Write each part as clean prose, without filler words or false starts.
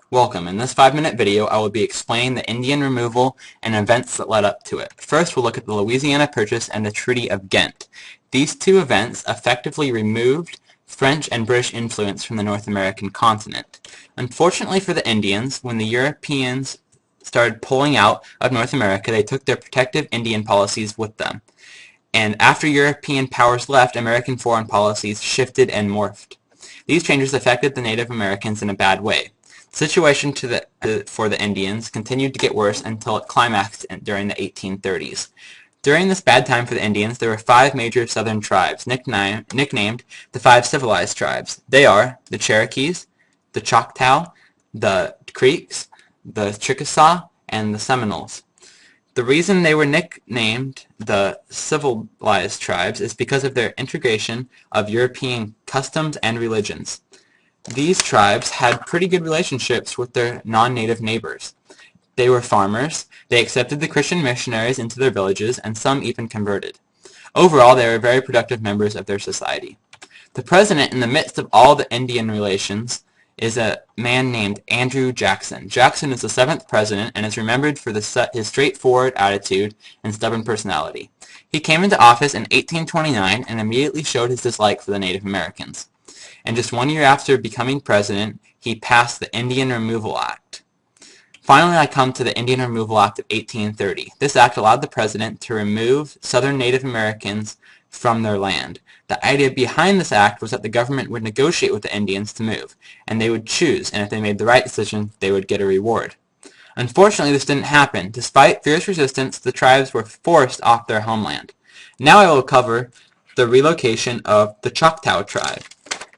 Welcome. In this 5-minute video, I will be explaining the Indian removal and events that led up to it. First, we'll look at the Louisiana Purchase and the Treaty of Ghent. These two events effectively removed French and British influence from the North American continent. Unfortunately for the Indians, when the Europeans started pulling out of North America, they took their protective Indian policies with them. And after European powers left, American foreign policies shifted and morphed. These changes affected the Native Americans in a bad way. The situation for the Indians continued to get worse until it climaxed during the 1830s. During this bad time for the Indians, there were 5 major southern tribes, nicknamed the 5 civilized tribes. They are the Cherokees, the Choctaw, the Creeks, the Chickasaw, and the Seminoles. The reason they were nicknamed the civilized tribes is because of their integration of European customs and religions. These tribes had pretty good relationships with their non-native neighbors. They were farmers, they accepted the Christian missionaries into their villages, and some even converted. Overall, they were very productive members of their society. The president in the midst of all the Indian relations is a man named Andrew Jackson. Jackson is the 7th president and is remembered for his straightforward attitude and stubborn personality. He came into office in 1829 and immediately showed his dislike for the Native Americans. And just 1 year after becoming president, he passed the Indian Removal Act. Finally, I come to the Indian Removal Act of 1830. This act allowed the president to remove Southern Native Americans from their land. The idea behind this act was that the government would negotiate with the Indians to move, and they would choose, and if they made the right decision, they would get a reward. Unfortunately, this didn't happen. Despite fierce resistance, the tribes were forced off their homeland. Now I will cover the relocation of the Choctaw tribe.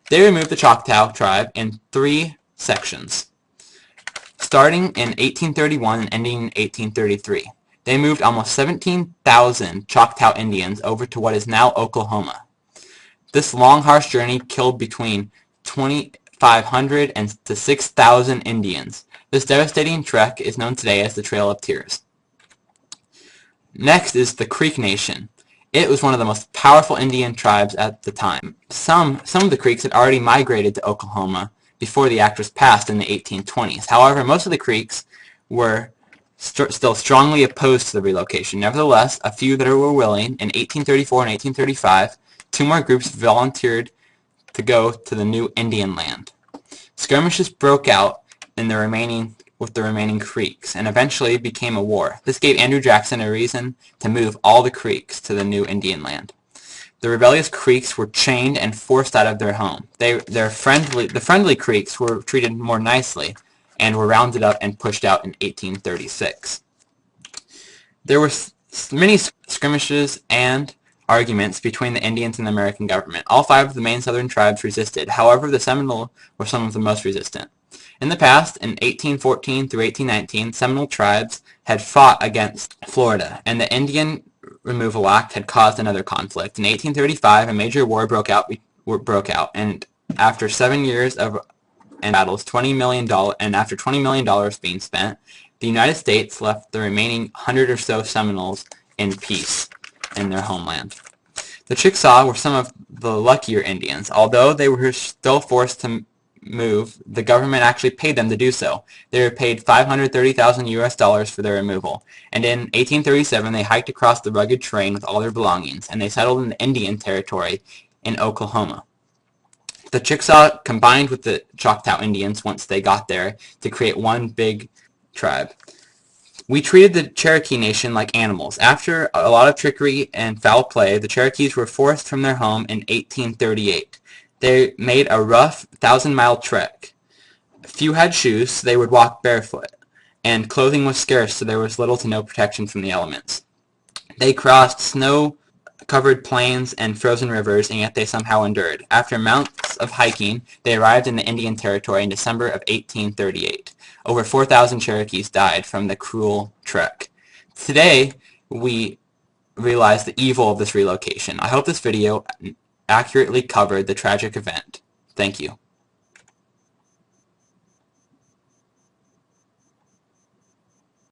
They removed the Choctaw tribe in 3 sections, starting in 1831 and ending in 1833. They moved almost 17,000 Choctaw Indians over to what is now Oklahoma. This long, harsh journey killed between 2,500 and to 6,000 Indians. This devastating trek is known today as the Trail of Tears. Next is the Creek Nation. It was one of the most powerful Indian tribes at the time. Some of the Creeks had already migrated to Oklahoma before the act was passed in the 1820s. However, most of the Creeks were still strongly opposed to the relocation. Nevertheless, a few that were willing, in 1834 and 1835, 2 more groups volunteered to go to the new Indian land. Skirmishes broke out with the remaining Creeks, and eventually became a war. This gave Andrew Jackson a reason to move all the Creeks to the new Indian land. The rebellious Creeks were chained and forced out of their home. The friendly Creeks were treated more nicely and were rounded up and pushed out in 1836. There were many skirmishes and arguments between the Indians and the American government. All 5 of the main southern tribes resisted. However, the Seminole were some of the most resistant. In the past, in 1814 through 1819, Seminole tribes had fought against Florida, and the Indian Removal Act had caused another conflict. In 1835, a major war broke out, and after 7 years of battles, after $20 million being spent, the United States left the remaining 100 or so Seminoles in peace in their homeland. The Chickasaw were some of the luckier Indians. Although they were still forced to move, the government actually paid them to do so. They were paid $530,000 for their removal, and in 1837 they hiked across the rugged terrain with all their belongings, and they settled in the Indian Territory in Oklahoma. The Chickasaw combined with the Choctaw Indians once they got there to create one big tribe. We treated the Cherokee Nation like animals. After a lot of trickery and foul play, the Cherokees were forced from their home in 1838. They made a rough 1,000-mile trek. Few had shoes, so they would walk barefoot, and clothing was scarce, so there was little to no protection from the elements. They crossed snow-covered plains and frozen rivers, and yet they somehow endured. After months of hiking, they arrived in the Indian Territory in December of 1838. Over 4,000 Cherokees died from the cruel trek. Today, we realize the evil of this relocation. I hope this video accurately covered the tragic event. Thank you.